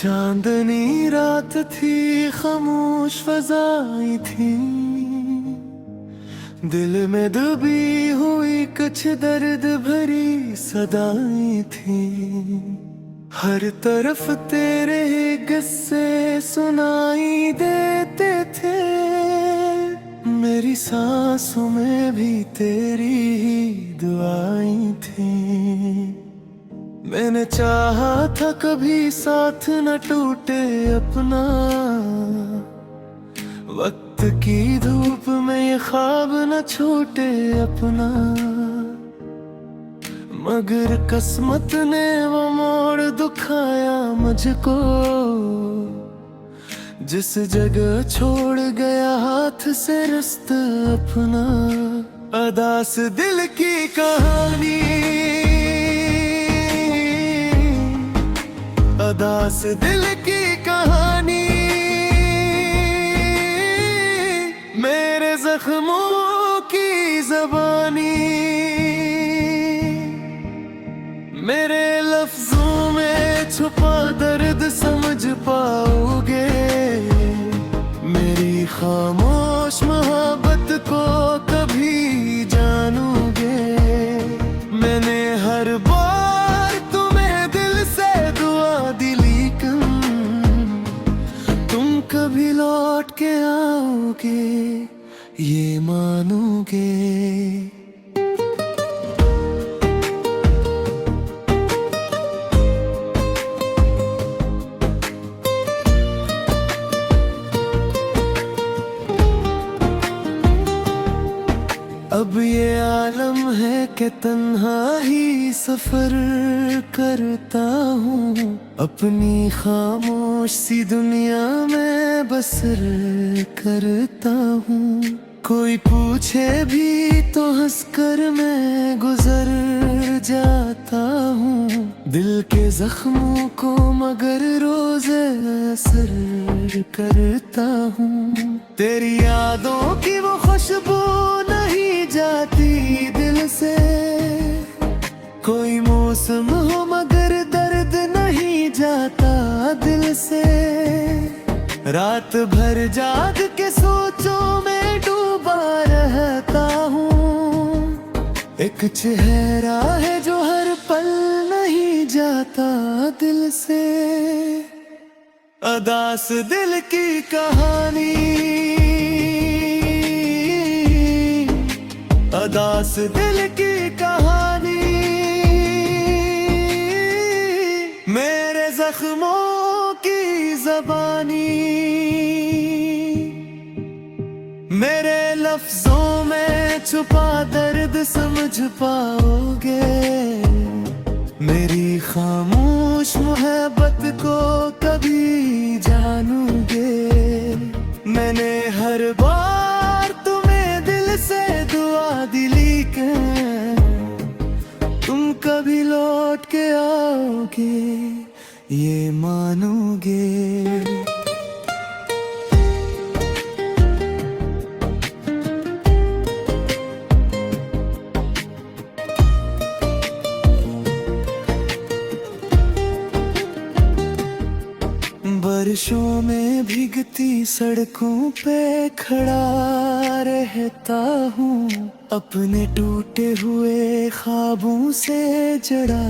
चांदनी रात थी, खामोश फजाई थी, दिल में दबी हुई कुछ दर्द भरी सदाई थी। हर तरफ तेरे किस्से सुनाई देते थे, मेरी सांसों में भी तेरी ही दुआएं थी। मैंने चाहा था कभी साथ न टूटे अपना, वक्त की धूप में ये ख्वाब न छूटे अपना, मगर किस्मत ने वो मोड़ दुखाया मुझको, जिस जगह छोड़ गया हाथ से रास्ता अपना। अदास दिल की कहानी, अदास दिल की कहानी, मेरे जख्मों की ज़बानी, मेरे लफ्जों में छुपा दर्द समझ पाओगे, मेरी खामोश मोहब्बत को कभी जानोगे। मैंने हर बार तुम्हें दिल से दुआ दी, लेकिन तुम कभी लौट के आओगे ये मानोगे। अब ये आलम है कि तन्हा ही सफर करता हूँ, अपनी खामोश सी दुनिया में बसर करता हूँ। कोई पूछे भी तो हंसकर मैं गुजर जाता हूँ, दिल के जख्मों को मगर रोज़े असर करता हूँ। तेरी यादों की वो खुशबू नहीं जाती दिल से, कोई मौसम हो मगर दर्द नहीं जाता दिल से। रात भर जाग के सोचों में डूबा रहता हूँ, एक चेहरा है जो हर पल नहीं जाता दिल से। अदास दिल की कहानी, अदास दिल की कहानी, मेरे जख्मों की ज़बानी, मेरे लफ्जों में छुपा दर्द समझ पाओगे, मेरी खामोश मोहब्बत को कभी जानोगे। मैंने हर बार तुम्हें दिल से दुआ दी, लेकिन तुम कभी लौट के आओगे ये मानोगे। बारिशों में भीगती सड़कों पे खड़ा रहता हूँ, अपने टूटे हुए ख्वाबों से जड़ा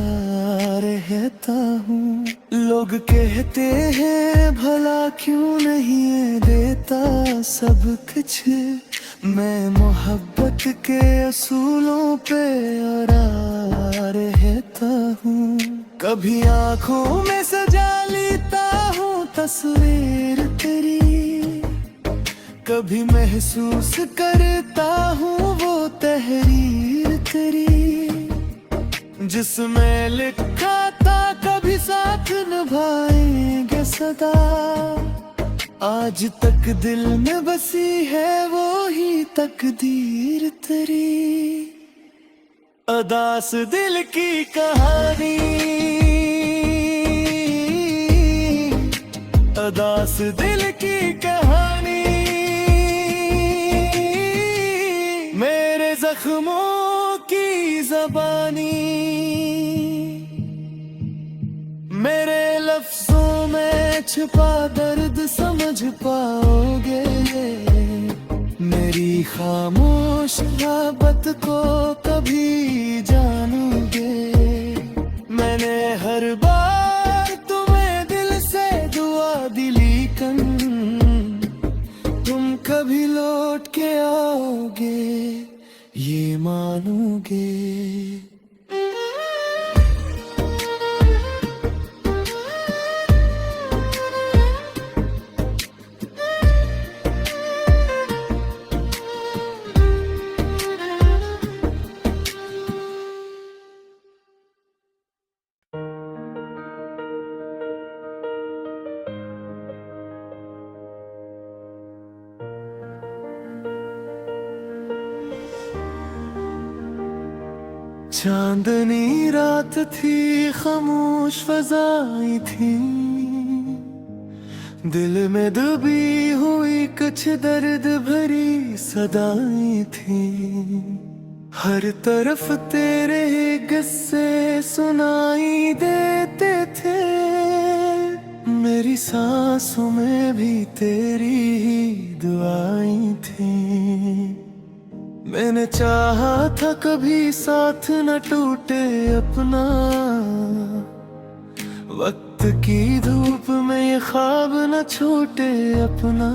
रहता हूँ। लोग कहते हैं भला क्यों नहीं देता सब कुछ, मैं मोहब्बत के असूलों पे अड़ा रहता हूँ। कभी आँखों में सजा लेता हूँ तस्वीर तेरी, कभी महसूस करता हूँ वो तहरीर तेरी, जिसमें लिखा था कभी साथ निभाएंगे सदा। आज तक दिल में बसी है वो ही तकदीर तेरी। अदास दिल की कहानी, अदास दिल की कहानी, मेरे जख्मों की ज़बानी, मेरे लफ्जों में छुपा दर्द समझ पाओगे, मेरी खामोश मोहब्बत को कभी जानोगे। मैंने हर बार तुम्हें दिल से दुआ दी, लेकिन तुम कभी लौट के आओगे ये मानोगे। चांदनी रात थी, खामोश फजाएं थी, दिल में दबी हुई कुछ दर्द भरी सदाएं थी। हर तरफ तेरे किस्से सुनाई देते थे, मेरी सांसों में भी तेरी ही दुआएं थी। मैंने चाहा था कभी साथ न टूटे अपना, वक्त की धूप में ये ख्वाब न छूटे अपना।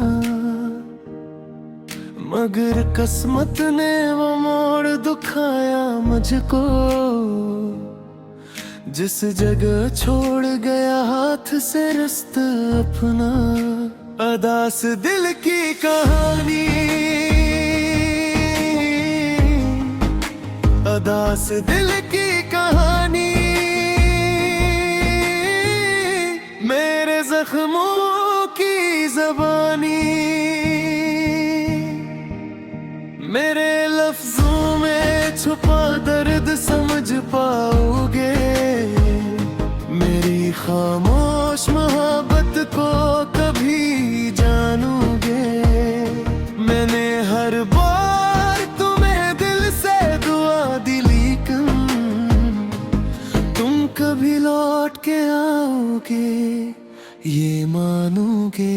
मगर किस्मत ने वो मोड़ दुखाया मुझको, जिस जगह छोड़ गया हाथ से रिश्ता अपना। अदास दिल की कहानी, अदास दिल की कहानी, मेरे जख्मों की ज़बानी, मेरे लफ्जों में छुपा दर्द समझ पाओगे, मेरी खामोश मोहब्बत को कभी जानोगे। मैंने हर बार तुम्हें दिल से दुआ दी, लेकिन तुम कभी लौट के आओगे ये मानोगे।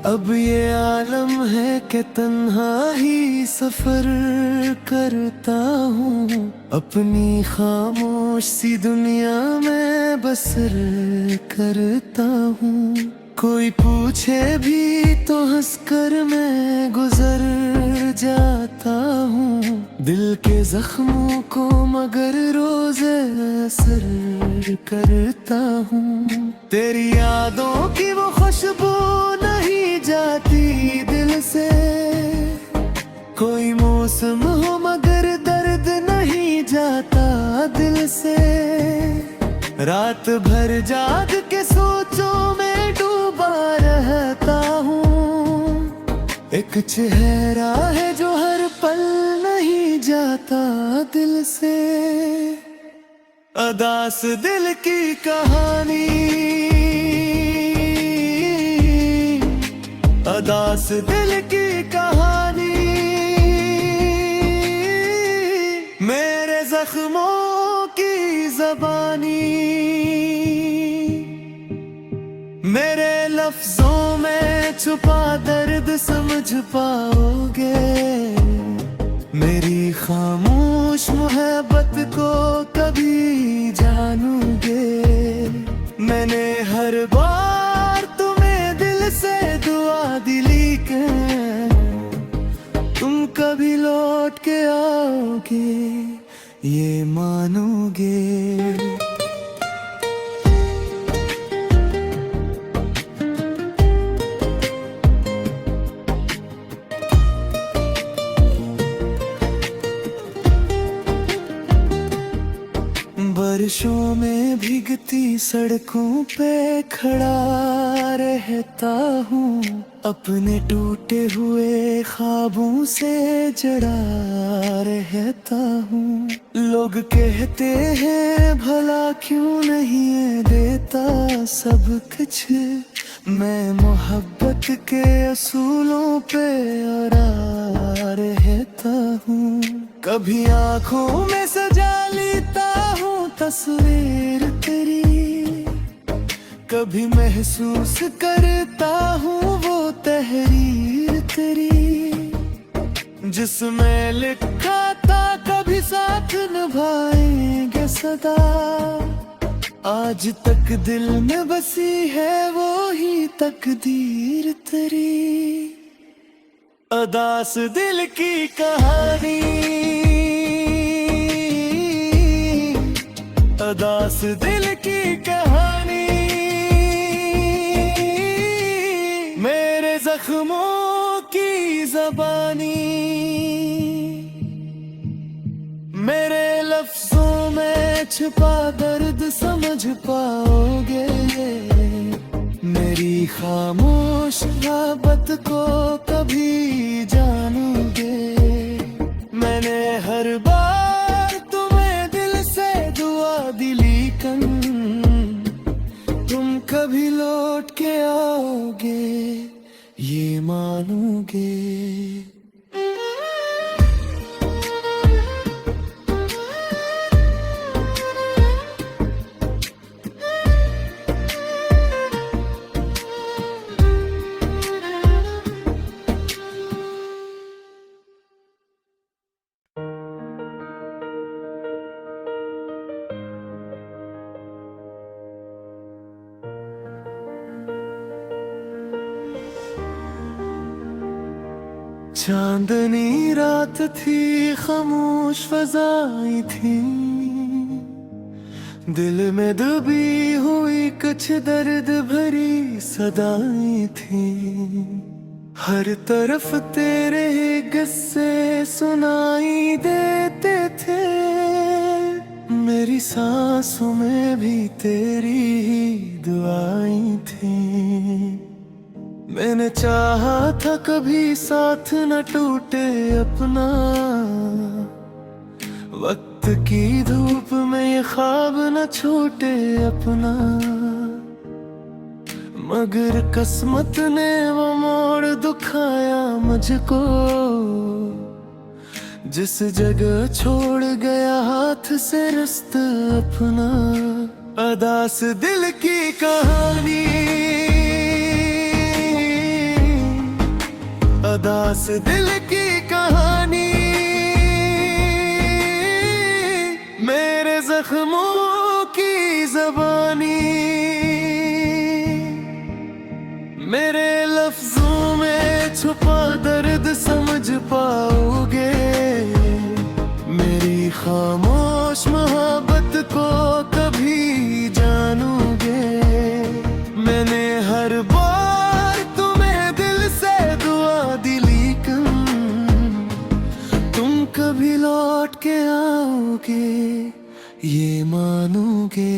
अब ये आलम है कि तन्हा ही सफर करता हूँ, अपनी खामोश सी दुनिया में बसर करता हूँ। कोई पूछे भी तो हंसकर मैं गुजर जाता हूँ, दिल के जख्मों को मगर रोज असर करता हूँ। तेरी यादों की वो खुशबू नहीं जाती दिल से, कोई मौसम हो मगर दर्द नहीं जाता दिल से। रात भर जाग के सोचों में डूबा रहता हूँ, एक चेहरा है जो हर पल नहीं जाता दिल से। अदास दिल की कहानी, अदास दिल की कहानी, मेरे जख्मों की ज़बानी, मेरे लफ्जों में छुपा दर्द समझ पाओगे, मेरी खामोश मोहब्बत को कभी जानोगे। मैंने हर बार तुम्हें दिल से दुआ दी, लेकिन तुम कभी लौट के आओगे ये मानोगे। बारिशों में भीगती सड़कों पे खड़ा रहता हूँ, अपने टूटे हुए ख्वाबों से जड़ा रहता हूँ। लोग कहते हैं भला क्यों नहीं है देता सब कुछ, मैं मोहब्बत के असूलों पे अड़ा रहता हूँ। कभी आँखों में सजा लेता हूँ तस्वीर तेरी, कभी महसूस करता हूँ वो तहरीर तेरी, जिसमें लिखा था कभी साथ निभाएंगे सदा। आज तक दिल में बसी है वो ही तकदीर तेरी। अदास दिल की कहानी, अदास दिल की कहानी, मेरे जख्मों की ज़बानी, मेरे लफ्जों में छुपा दर्द समझ पाओगे, मेरी खामोश मोहब्बत को कभी जानोगे। मैंने हर बार तुम्हें दिल से दुआ दी, लेकिन तुम कभी लौट के आओगे ये मानोगे। चांदनी रात थी, खामोश फजाएं थी, दिल में दबी हुई कुछ दर्द भरी सदाएं थी। हर तरफ तेरे किस्से सुनाई देते थे, मेरी सांसों में भी तेरी ही दुआएं थी। मैंने चाहा था कभी साथ न टूटे अपना, वक्त की धूप में ये ख्वाब न छूटे अपना, मगर किस्मत ने वो मोड़ दुखाया मुझको, जिस जगह छोड़ गया हाथ से रास्ता अपना। अदास दिल की कहानी, अदास दिल की कहानी, मेरे जख्मों की ज़बानी, मेरे लफ्जों में छुपा दर्द समझ पाओगे, मेरी खामोश मोहब्बत को कभी जानोगे। मैंने हर बार तुम्हें दिल से दुआ दी, लेकिन तुम कभी लौट के आओगे ये मानोगे।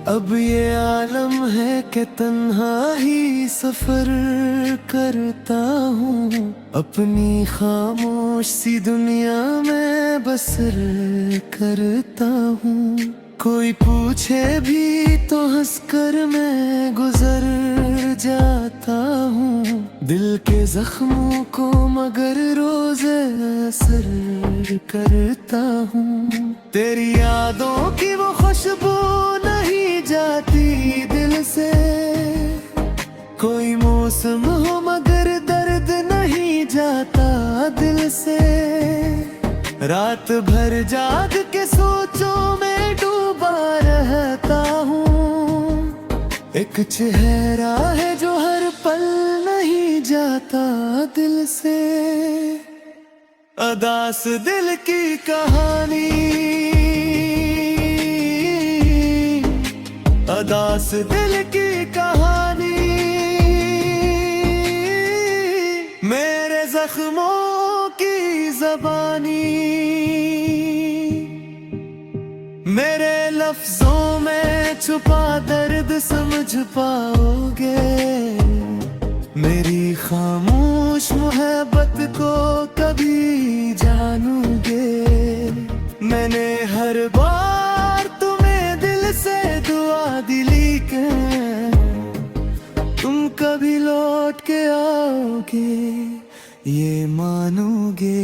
अब ये आलम है कि तन्हा ही सफर करता हूँ, अपनी खामोश सी दुनिया में बसर करता हूँ। कोई पूछे भी तो हंसकर मैं गुजर जाता हूँ, दिल के जख्मों को मगर रोज असर करता हूँ। तेरी यादों की वो खुशबू नहीं जाती दिल से, कोई मौसम हो मगर दर्द नहीं जाता दिल से। रात भर जाग के सोचों में डूबा रहता हूँ, एक चेहरा है जो हर पल नहीं जाता दिल से। अदास दिल की कहानी, अदास दिल की कहानी, मेरे जख्मों की ज़बानी, मेरे लफ्जों में छुपा दर्द समझ पाओगे, मेरी खामोश मोहब्बत को कभी जानोगे। मैंने हर बार तुम्हें दिल से दुआ दिली के तुम कभी लौट के आओगे ये मानोगे।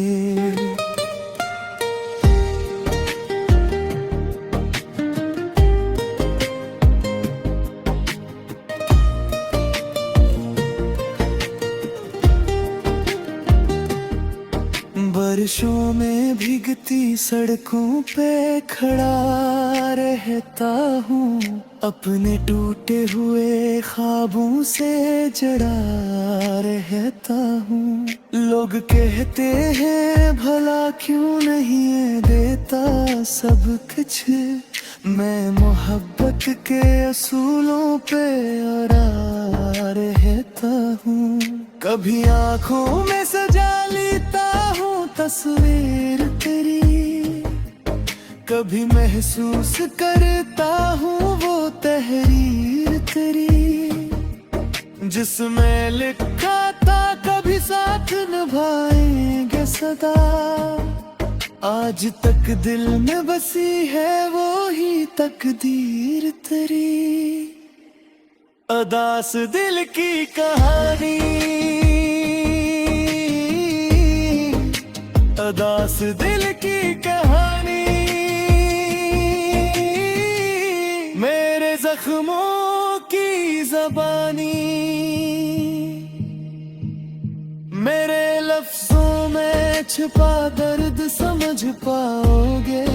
बारिशों में भीगती सड़कों पे खड़ा रहता हूँ, अपने टूटे हुए ख्वाबों से जड़ा रहता हूँ। लोग कहते हैं भला क्यों नहीं देता सब कुछ, मैं मोहब्बत के असूलों पे अड़ा रहता हूँ। कभी आँखों में सजा लेता हूँ तस्वीर तेरी, कभी महसूस करता हूँ वो तहरीर तेरी जिसमें लिखा था कभी साथ निभाएंगे सदा। आज तक दिल में बसी है वो ही तकदीर तेरी। अदास दिल की कहानी, अदास दिल की कहानी, मेरे जख्मों की ज़बानी, मेरे लफ्जों में छिपा दर्द समझ पाओगे।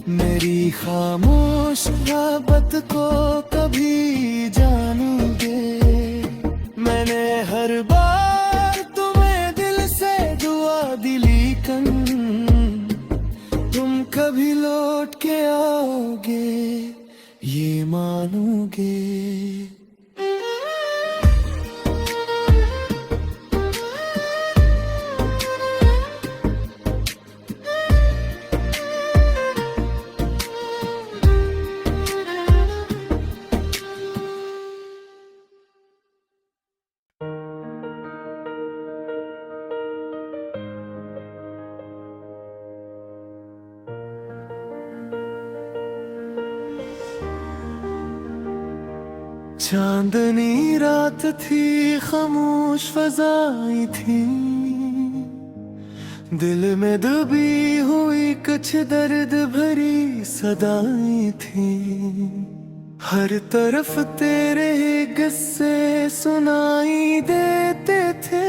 मेरी खामोश मोहब्बत को कभी जानोगे। मैंने हर बार तुम्हें दिल से दुआ दिली कन तुम कभी लौट के आओगे ये मानोगे। चांदनी रात थी, खामोश फजाएं थी, दिल में दबी हुई कुछ दर्द भरी सदाएं थी। हर तरफ तेरे किस्से सुनाई देते थे,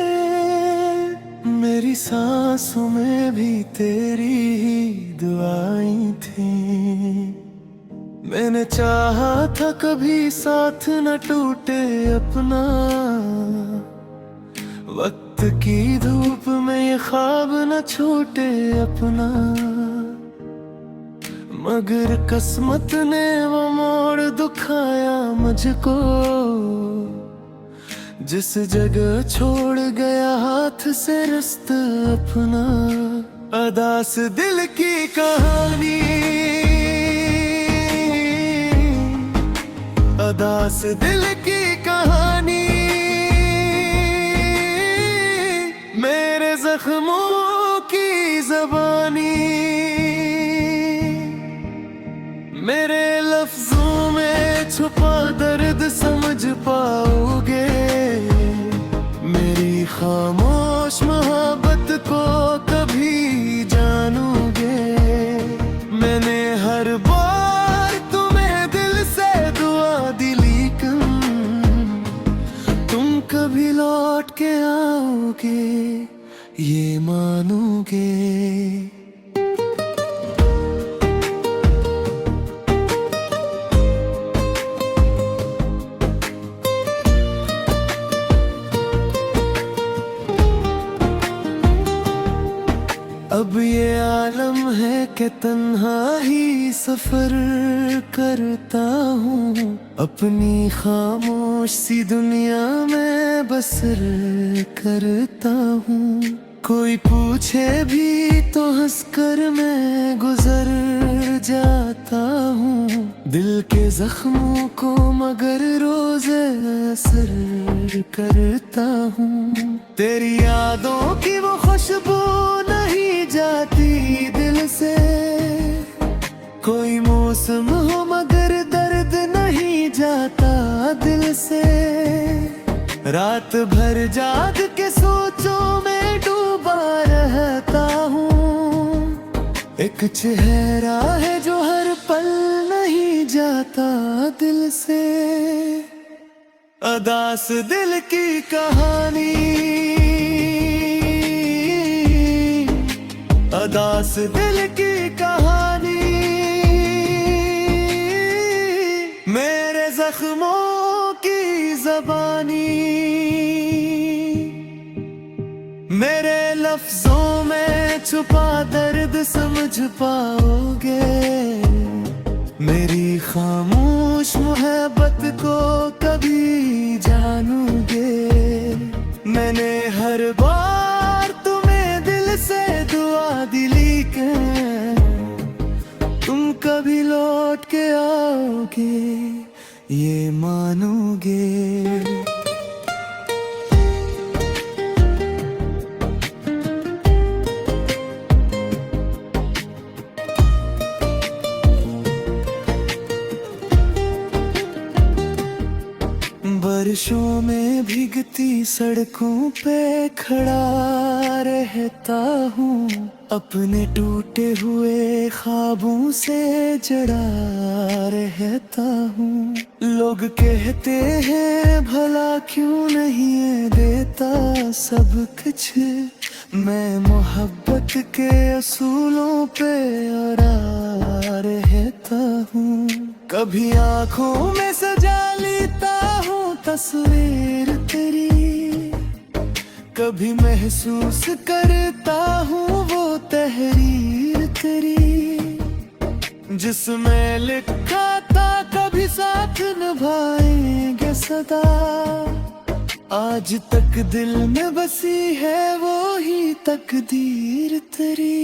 मेरी सांसों में भी तेरी ही दुआएं थी। मैंने चाहा था कभी साथ न टूटे अपना, वक्त की धूप में ये ख्वाब न छूटे अपना। मगर किस्मत ने वो मोड़ दुखाया मुझको, जिस जगह छोड़ गया हाथ से रास्ता अपना। अदास दिल की कहानी, अदास दिल की कहानी, मेरे जख्मों की ज़बानी, मेरे लफ्जों में छुपा दर्द समझ पाओगे। मेरी खामोश मोहब्बत को कभी जानोगे। मैंने हर बार तुम्हें दिल से दुआ दिली कन तुम कभी लौट के आओगे ये मानोगे। अब ये आलम है कि तन्हा ही सफर करता हूँ, अपनी खामोश सी दुनिया में बसर करता हूँ। कोई पूछे भी तो हंसकर मैं गुजर जाता हूँ दिल के जख्मों को, मगर रोज असर करता हूँ। तेरी यादों की वो खुशबू नहीं जाती दिल से, कोई मौसम हो मगर दर्द नहीं जाता दिल से। रात भर जाग के सोचों में डूबा रहता हूँ, एक चेहरा है जो हर पल नहीं जाता दिल से। अदास दिल की कहानी, अदास दिल की कहानी, मेरे जख्मों की ज़बानी। मेरे लफ्जों में छुपा दर्द समझ पाओगे, मेरी खामोश मोहब्बत को कभी जानोगे। मैंने हर बार तुम्हें दिल से दुआ दिली के तुम कभी लौट के आओगे ये मानोगे। बारिशों में भीगती सड़कों पे खड़ा रहता हूँ, अपने टूटे हुए ख्वाबों से जड़ा रहता हूँ। लोग कहते हैं भला क्यों नहीं देता सब कुछ, मैं मोहब्बत के असूलों पे अड़ा रहता हूँ। कभी आँखों में सजा लेता हूँ तस्वीर तेरी, कभी महसूस करता हूँ वो तहरीर तेरी, जिसमें लिखा था कभी साथ निभाएंगे सदा। आज तक दिल में बसी है वो ही तकदीर तेरी।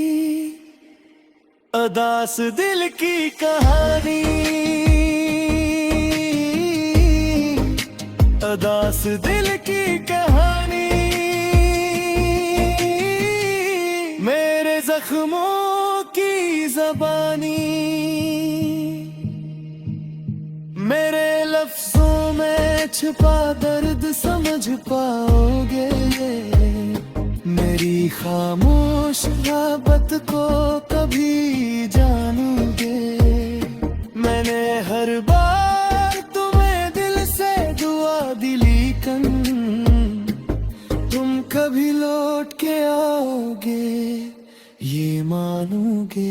अदास दिल की कहानी, अदास दिल की कहानी, मेरे जख्मों की ज़बानी। मेरे लफ्जों में छुपा दर्द समझ पाओगे, मेरी खामोश मोहब्बत को कभी जानोगे। मैंने हर बार तुम्हें दिल से दुआ दिली कन तुम कभी लौट के आओगे ये मानोगे।